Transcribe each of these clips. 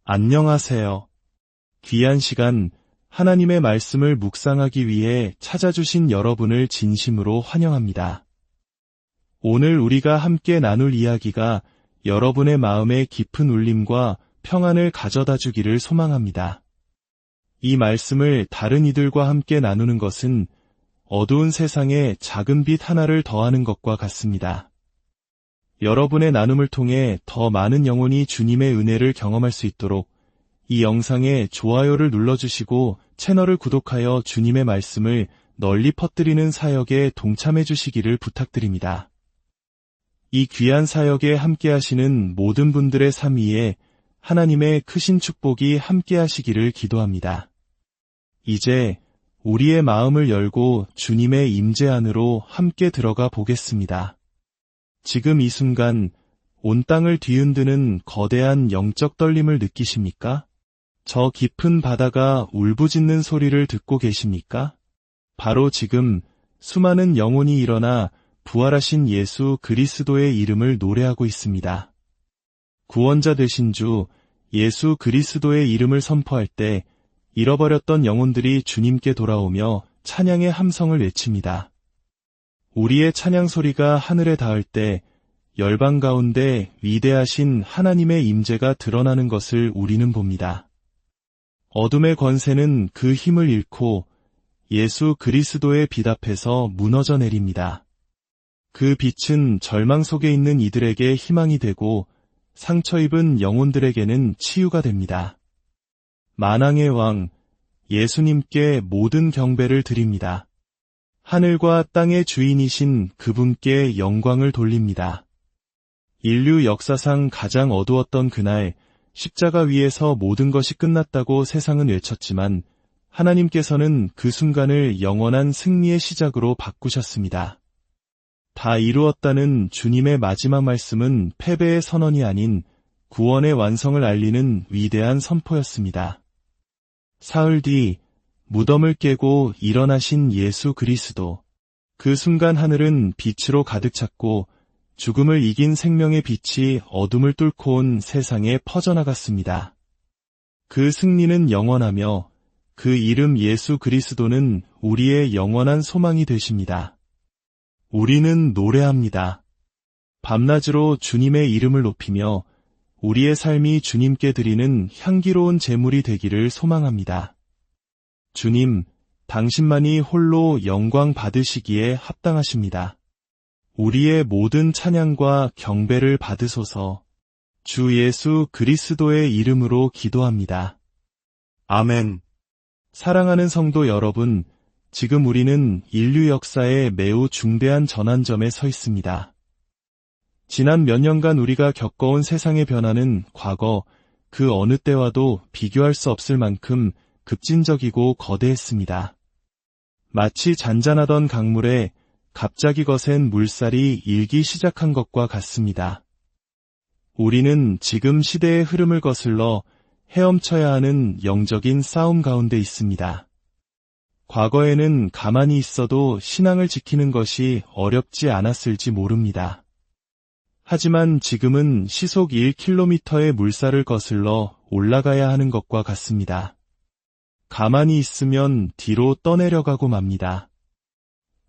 안녕하세요. 귀한 시간, 하나님의 말씀을 묵상하기 위해 찾아주신 여러분을 진심으로 환영합니다. 오늘 우리가 함께 나눌 이야기가 여러분의 마음에 깊은 울림과 평안을 가져다 주기를 소망합니다. 이 말씀을 다른 이들과 함께 나누는 것은 어두운 세상에 작은 빛 하나를 더하는 것과 같습니다. 여러분의 나눔을 통해 더 많은 영혼이 주님의 은혜를 경험할 수 있도록 이 영상에 좋아요를 눌러주시고 채널을 구독하여 주님의 말씀을 널리 퍼뜨리는 사역에 동참해 주시기를 부탁드립니다. 이 귀한 사역에 함께 하시는 모든 분들의 삶 위에 하나님의 크신 축복이 함께 하시기를 기도합니다. 이제 우리의 마음을 열고 주님의 임재 안으로 함께 들어가 보겠습니다. 지금 이 순간 온 땅을 뒤흔드는 거대한 영적 떨림을 느끼십니까? 저 깊은 바다가 울부짖는 소리를 듣고 계십니까? 바로 지금 수많은 영혼이 일어나 부활하신 예수 그리스도의 이름을 노래하고 있습니다. 구원자 되신 주 예수 그리스도의 이름을 선포할 때 잃어버렸던 영혼들이 주님께 돌아오며 찬양의 함성을 외칩니다. 우리의 찬양 소리가 하늘에 닿을 때 열방 가운데 위대하신 하나님의 임재가 드러나는 것을 우리는 봅니다. 어둠의 권세는 그 힘을 잃고 예수 그리스도의 빛 앞에서 무너져 내립니다. 그 빛은 절망 속에 있는 이들에게 희망이 되고 상처 입은 영혼들에게는 치유가 됩니다. 만왕의 왕 예수님께 모든 경배를 드립니다. 하늘과 땅의 주인이신 그분께 영광을 돌립니다. 인류 역사상 가장 어두웠던 그날 십자가 위에서 모든 것이 끝났다고 세상은 외쳤지만 하나님께서는 그 순간을 영원한 승리의 시작으로 바꾸셨습니다. 다 이루었다는 주님의 마지막 말씀은 패배의 선언이 아닌 구원의 완성을 알리는 위대한 선포였습니다. 사흘 뒤 무덤을 깨고 일어나신 예수 그리스도. 그 순간 하늘은 빛으로 가득 찼고 죽음을 이긴 생명의 빛이 어둠을 뚫고 온 세상에 퍼져나갔습니다. 그 승리는 영원하며 그 이름 예수 그리스도는 우리의 영원한 소망이 되십니다. 우리는 노래합니다. 밤낮으로 주님의 이름을 높이며 우리의 삶이 주님께 드리는 향기로운 제물이 되기를 소망합니다. 주님, 당신만이 홀로 영광 받으시기에 합당하십니다. 우리의 모든 찬양과 경배를 받으소서. 주 예수 그리스도의 이름으로 기도합니다. 아멘. 사랑하는 성도 여러분, 지금 우리는 인류 역사의 매우 중대한 전환점에 서 있습니다. 지난 몇 년간 우리가 겪어온 세상의 변화는 과거 그 어느 때와도 비교할 수 없을 만큼 급진적이고 거대했습니다. 마치 잔잔하던 강물에 갑자기 거센 물살이 일기 시작한 것과 같습니다. 우리는 지금 시대의 흐름을 거슬러 헤엄쳐야 하는 영적인 싸움 가운데 있습니다. 과거에는 가만히 있어도 신앙을 지키는 것이 어렵지 않았을지 모릅니다. 하지만 지금은 시속 1km의 물살을 거슬러 올라가야 하는 것과 같습니다. 가만히 있으면 뒤로 떠내려가고 맙니다.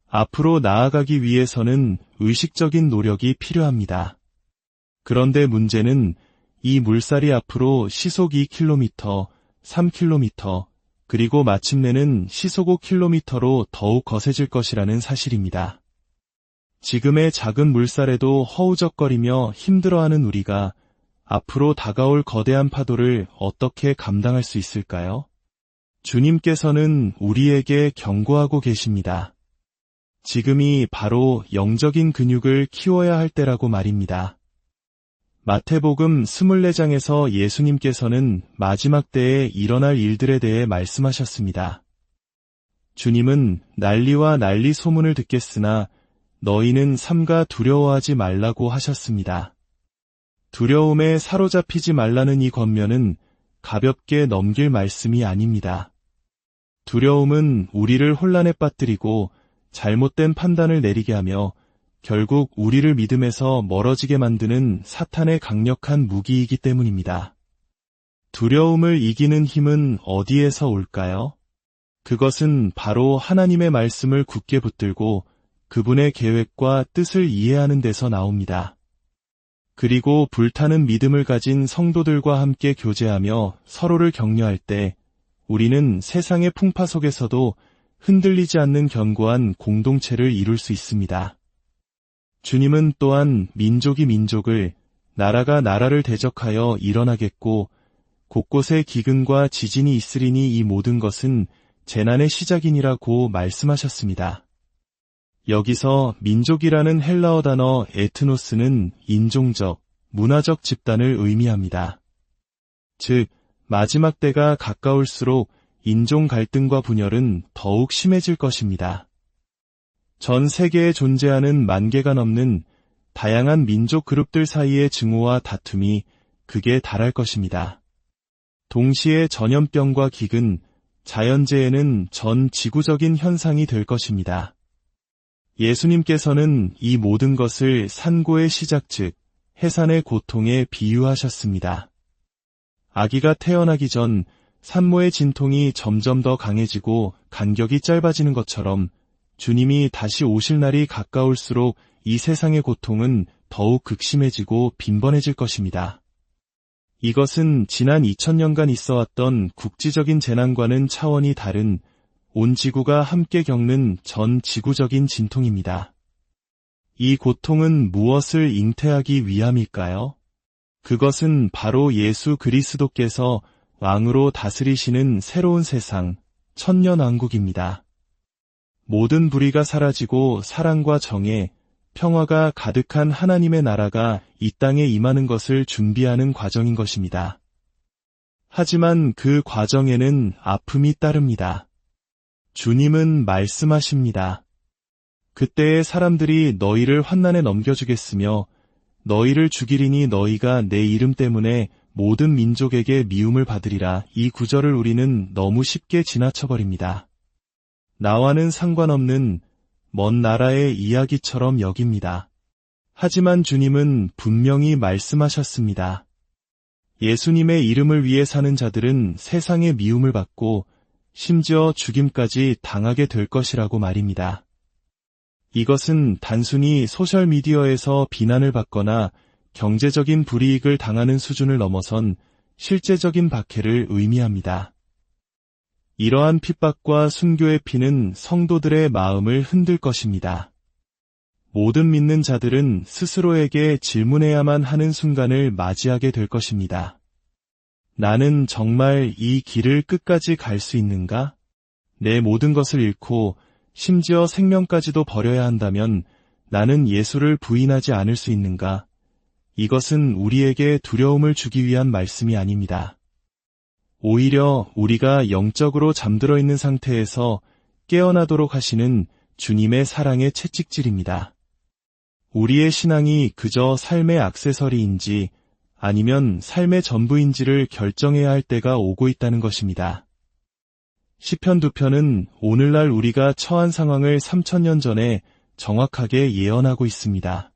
앞으로 나아가기 위해서는 의식적인 노력이 필요합니다. 그런데 문제는 이 물살이 앞으로 시속 2km, 3km, 그리고 마침내는 시속 5km로 더욱 거세질 것이라는 사실입니다. 지금의 작은 물살에도 허우적거리며 힘들어하는 우리가 앞으로 다가올 거대한 파도를 어떻게 감당할 수 있을까요? 주님께서는 우리에게 경고하고 계십니다. 지금이 바로 영적인 근육을 키워야 할 때라고 말입니다. 마태복음 24장에서 예수님께서는 마지막 때에 일어날 일들에 대해 말씀하셨습니다. 주님은 난리와 난리 소문을 듣겠으나 너희는 삼가 두려워하지 말라고 하셨습니다. 두려움에 사로잡히지 말라는 이 권면은 가볍게 넘길 말씀이 아닙니다. 두려움은 우리를 혼란에 빠뜨리고 잘못된 판단을 내리게 하며 결국 우리를 믿음에서 멀어지게 만드는 사탄의 강력한 무기이기 때문입니다. 두려움을 이기는 힘은 어디에서 올까요? 그것은 바로 하나님의 말씀을 굳게 붙들고 그분의 계획과 뜻을 이해하는 데서 나옵니다. 그리고 불타는 믿음을 가진 성도들과 함께 교제하며 서로를 격려할 때 우리는 세상의 풍파 속에서도 흔들리지 않는 견고한 공동체를 이룰 수 있습니다. 주님은 또한 민족이 민족을, 나라가 나라를 대적하여 일어나겠고 곳곳에 기근과 지진이 있으리니 이 모든 것은 재난의 시작이니라고 말씀하셨습니다. 여기서 민족이라는 헬라어 단어 에트노스는 인종적, 문화적 집단을 의미합니다. 즉, 마지막 때가 가까울수록 인종 갈등과 분열은 더욱 심해질 것입니다. 전 세계에 존재하는 10,000개가 넘는 다양한 민족 그룹들 사이의 증오와 다툼이 극에 달할 것입니다. 동시에 전염병과 기근, 자연재해는 전 지구적인 현상이 될 것입니다. 예수님께서는 이 모든 것을 산고의 시작 즉 해산의 고통에 비유하셨습니다. 아기가 태어나기 전 산모의 진통이 점점 더 강해지고 간격이 짧아지는 것처럼 주님이 다시 오실 날이 가까울수록 이 세상의 고통은 더욱 극심해지고 빈번해질 것입니다. 이것은 지난 2000년간 있어왔던 국지적인 재난과는 차원이 다른 온 지구가 함께 겪는 전 지구적인 진통입니다. 이 고통은 무엇을 잉태하기 위함일까요? 그것은 바로 예수 그리스도께서 왕으로 다스리시는 새로운 세상, 천년왕국입니다. 모든 불의가 사라지고 사랑과 정의, 평화가 가득한 하나님의 나라가 이 땅에 임하는 것을 준비하는 과정인 것입니다. 하지만 그 과정에는 아픔이 따릅니다. 주님은 말씀하십니다. 그때에 사람들이 너희를 환난에 넘겨주겠으며 너희를 죽이리니 너희가 내 이름 때문에 모든 민족에게 미움을 받으리라. 이 구절을 우리는 너무 쉽게 지나쳐버립니다. 나와는 상관없는 먼 나라의 이야기처럼 여깁니다. 하지만 주님은 분명히 말씀하셨습니다. 예수님의 이름을 위해 사는 자들은 세상의 미움을 받고 심지어 죽임까지 당하게 될 것이라고 말입니다. 이것은 단순히 소셜미디어에서 비난을 받거나 경제적인 불이익을 당하는 수준을 넘어선 실제적인 박해를 의미합니다. 이러한 핍박과 순교의 피는 성도들의 마음을 흔들 것입니다. 모든 믿는 자들은 스스로에게 질문해야만 하는 순간을 맞이하게 될 것입니다. 나는 정말 이 길을 끝까지 갈 수 있는가? 내 모든 것을 잃고 심지어 생명까지도 버려야 한다면 나는 예수를 부인하지 않을 수 있는가? 이것은 우리에게 두려움을 주기 위한 말씀이 아닙니다. 오히려 우리가 영적으로 잠들어 있는 상태에서 깨어나도록 하시는 주님의 사랑의 채찍질입니다. 우리의 신앙이 그저 삶의 액세서리인지 아니면 삶의 전부인지를 결정해야 할 때가 오고 있다는 것입니다. 시편 2편은 오늘날 우리가 처한 상황을 3000년 전에 정확하게 예언하고 있습니다.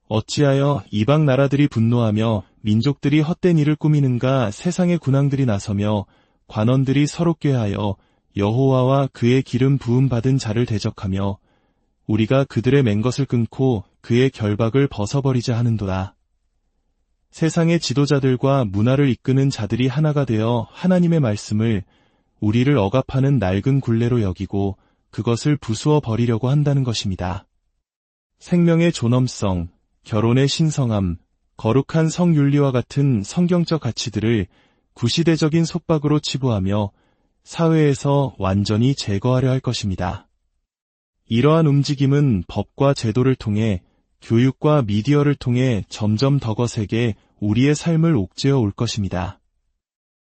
어찌하여 이방 나라들이 분노하며 민족들이 헛된 일을 꾸미는가? 세상의 군왕들이 나서며 관원들이 서로 꾀하여 여호와와 그의 기름 부음 받은 자를 대적하며 우리가 그들의 맹것을 끊고 그의 결박을 벗어버리자 하는도다. 세상의 지도자들과 문화를 이끄는 자들이 하나가 되어 하나님의 말씀을 우리를 억압하는 낡은 굴레로 여기고 그것을 부수어 버리려고 한다는 것입니다. 생명의 존엄성, 결혼의 신성함, 거룩한 성윤리와 같은 성경적 가치들을 구시대적인 속박으로 치부하며 사회에서 완전히 제거하려 할 것입니다. 이러한 움직임은 법과 제도를 통해 교육과 미디어를 통해 점점 더 거세게 우리의 삶을 옥죄어 올 것입니다.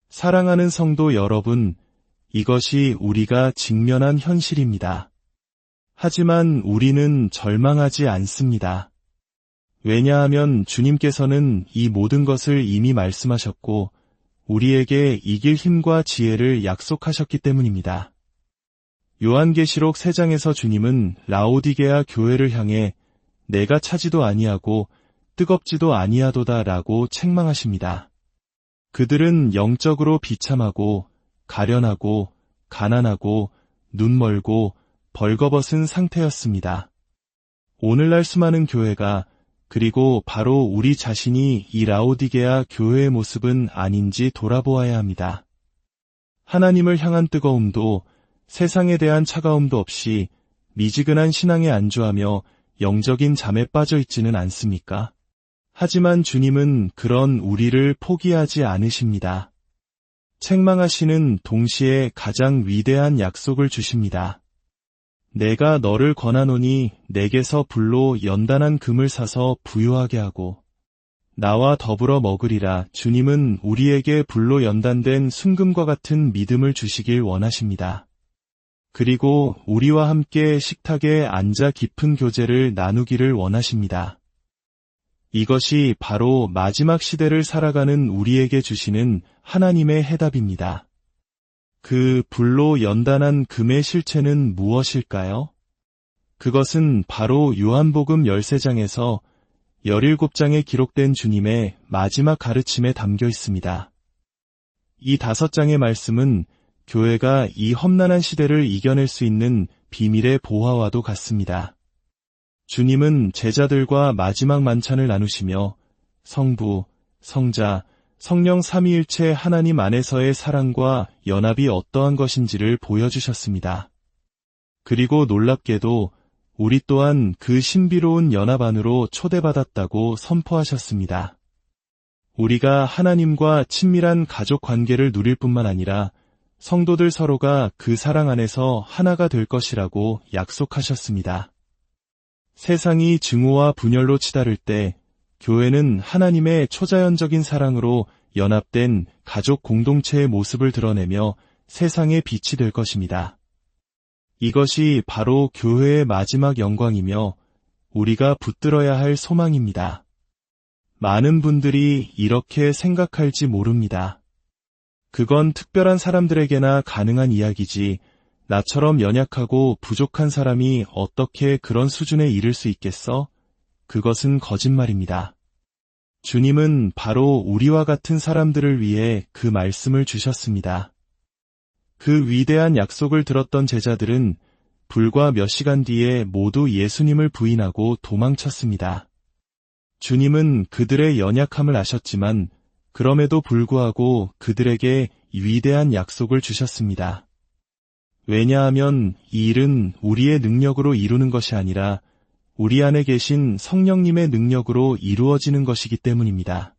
사랑하는 성도 여러분, 이것이 우리가 직면한 현실입니다. 하지만 우리는 절망하지 않습니다. 왜냐하면 주님께서는 이 모든 것을 이미 말씀하셨고 우리에게 이길 힘과 지혜를 약속하셨기 때문입니다. 요한계시록 3장에서 주님은 라오디게아 교회를 향해 내가 차지도 아니하고 뜨겁지도 아니하도다 라고 책망하십니다. 그들은 영적으로 비참하고 가련하고 가난하고 눈멀고 벌거벗은 상태였습니다. 오늘날 수많은 교회가 그리고 바로 우리 자신이 이 라오디게아 교회의 모습은 아닌지 돌아보아야 합니다. 하나님을 향한 뜨거움도 세상에 대한 차가움도 없이 미지근한 신앙에 안주하며 영적인 잠에 빠져 있지는 않습니까? 하지만 주님은 그런 우리를 포기하지 않으십니다. 책망하시는 동시에 가장 위대한 약속을 주십니다. 내가 너를 권하노니 내게서 불로 연단한 금을 사서 부요하게 하고 나와 더불어 먹으리라. 주님은 우리에게 불로 연단된 순금과 같은 믿음을 주시길 원하십니다. 그리고 우리와 함께 식탁에 앉아 깊은 교제를 나누기를 원하십니다. 이것이 바로 마지막 시대를 살아가는 우리에게 주시는 하나님의 해답입니다. 그 불로 연단한 금의 실체는 무엇일까요? 그것은 바로 요한복음 13장에서 17장에 기록된 주님의 마지막 가르침에 담겨 있습니다. 이 5장의 말씀은 교회가 이 험난한 시대를 이겨낼 수 있는 비밀의 보화와도 같습니다. 주님은 제자들과 마지막 만찬을 나누시며 성부, 성자, 성령 삼위일체 하나님 안에서의 사랑과 연합이 어떠한 것인지를 보여주셨습니다. 그리고 놀랍게도 우리 또한 그 신비로운 연합 안으로 초대받았다고 선포하셨습니다. 우리가 하나님과 친밀한 가족 관계를 누릴 뿐만 아니라 성도들 서로가 그 사랑 안에서 하나가 될 것이라고 약속하셨습니다. 세상이 증오와 분열로 치달을 때 교회는 하나님의 초자연적인 사랑으로 연합된 가족 공동체의 모습을 드러내며 세상의 빛이 될 것입니다. 이것이 바로 교회의 마지막 영광이며 우리가 붙들어야 할 소망입니다. 많은 분들이 이렇게 생각할지 모릅니다. 그건 특별한 사람들에게나 가능한 이야기지 나처럼 연약하고 부족한 사람이 어떻게 그런 수준에 이를 수 있겠어? 그것은 거짓말입니다. 주님은 바로 우리와 같은 사람들을 위해 그 말씀을 주셨습니다. 그 위대한 약속을 들었던 제자들은 불과 몇 시간 뒤에 모두 예수님을 부인하고 도망쳤습니다. 주님은 그들의 연약함을 아셨지만 그럼에도 불구하고 그들에게 위대한 약속을 주셨습니다. 왜냐하면 이 일은 우리의 능력으로 이루는 것이 아니라 우리 안에 계신 성령님의 능력으로 이루어지는 것이기 때문입니다.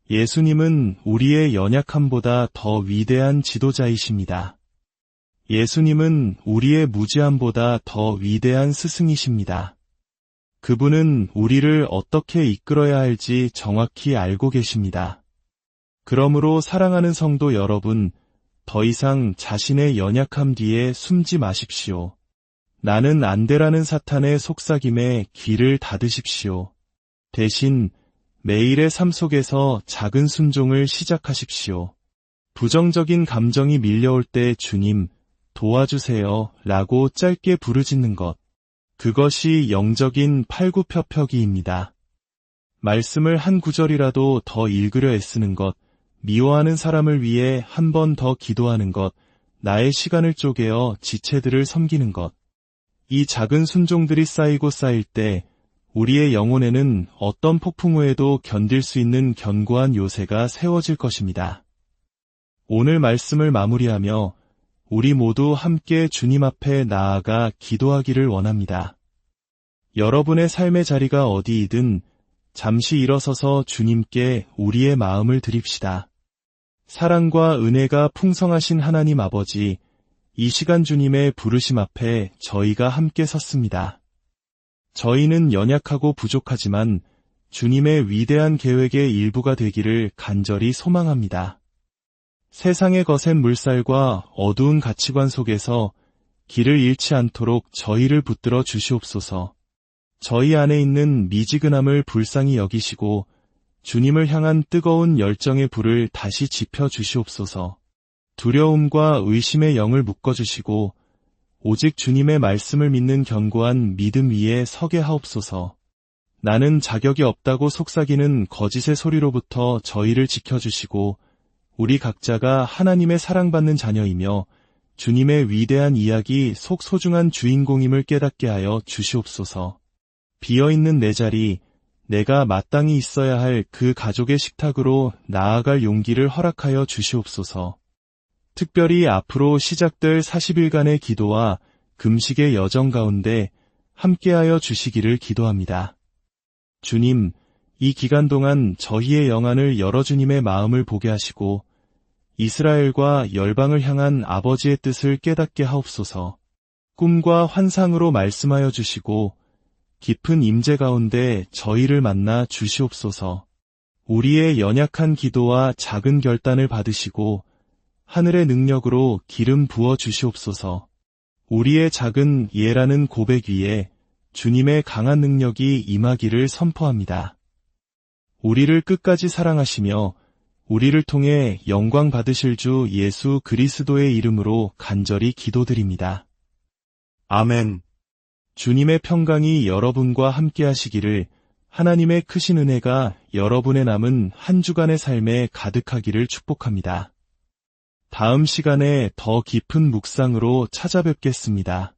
예수님은 우리의 연약함보다 더 위대한 지도자이십니다. 예수님은 우리의 무지함보다 더 위대한 스승이십니다. 그분은 우리를 어떻게 이끌어야 할지 정확히 알고 계십니다. 그러므로 사랑하는 성도 여러분, 더 이상 자신의 연약함 뒤에 숨지 마십시오. 나는 안 되라는 사탄의 속삭임에 귀를 닫으십시오. 대신 매일의 삶 속에서 작은 순종을 시작하십시오. 부정적인 감정이 밀려올 때 주님, 도와주세요 라고 짧게 부르짖는 것. 그것이 영적인 팔굽혀펴기입니다. 말씀을 한 구절이라도 더 읽으려 애쓰는 것, 미워하는 사람을 위해 한 번 더 기도하는 것, 나의 시간을 쪼개어 지체들을 섬기는 것. 이 작은 순종들이 쌓이고 쌓일 때 우리의 영혼에는 어떤 폭풍 후에도 견딜 수 있는 견고한 요새가 세워질 것입니다. 오늘 말씀을 마무리하며 우리 모두 함께 주님 앞에 나아가 기도하기를 원합니다. 여러분의 삶의 자리가 어디이든 잠시 일어서서 주님께 우리의 마음을 드립시다. 사랑과 은혜가 풍성하신 하나님 아버지, 이 시간 주님의 부르심 앞에 저희가 함께 섰습니다. 저희는 연약하고 부족하지만 주님의 위대한 계획의 일부가 되기를 간절히 소망합니다. 세상의 거센 물살과 어두운 가치관 속에서 길을 잃지 않도록 저희를 붙들어 주시옵소서. 저희 안에 있는 미지근함을 불쌍히 여기시고 주님을 향한 뜨거운 열정의 불을 다시 지펴 주시옵소서. 두려움과 의심의 영을 묶어주시고 오직 주님의 말씀을 믿는 견고한 믿음 위에 서게 하옵소서. 나는 자격이 없다고 속삭이는 거짓의 소리로부터 저희를 지켜주시고 우리 각자가 하나님의 사랑받는 자녀이며 주님의 위대한 이야기 속 소중한 주인공임을 깨닫게 하여 주시옵소서. 비어있는 내 자리, 내가 마땅히 있어야 할 그 가족의 식탁으로 나아갈 용기를 허락하여 주시옵소서. 특별히 앞으로 시작될 40일간의 기도와 금식의 여정 가운데 함께하여 주시기를 기도합니다. 주님, 이 기간 동안 저희의 영안을 열어 주님의 마음을 보게 하시고 이스라엘과 열방을 향한 아버지의 뜻을 깨닫게 하옵소서. 꿈과 환상으로 말씀하여 주시고 깊은 임재 가운데 저희를 만나 주시옵소서. 우리의 연약한 기도와 작은 결단을 받으시고 하늘의 능력으로 기름 부어 주시옵소서. 우리의 작은 예라는 고백 위에 주님의 강한 능력이 임하기를 선포합니다. 우리를 끝까지 사랑하시며 우리를 통해 영광 받으실 주 예수 그리스도의 이름으로 간절히 기도드립니다. 아멘. 주님의 평강이 여러분과 함께 하시기를, 하나님의 크신 은혜가 여러분의 남은 한 주간의 삶에 가득하기를 축복합니다. 다음 시간에 더 깊은 묵상으로 찾아뵙겠습니다.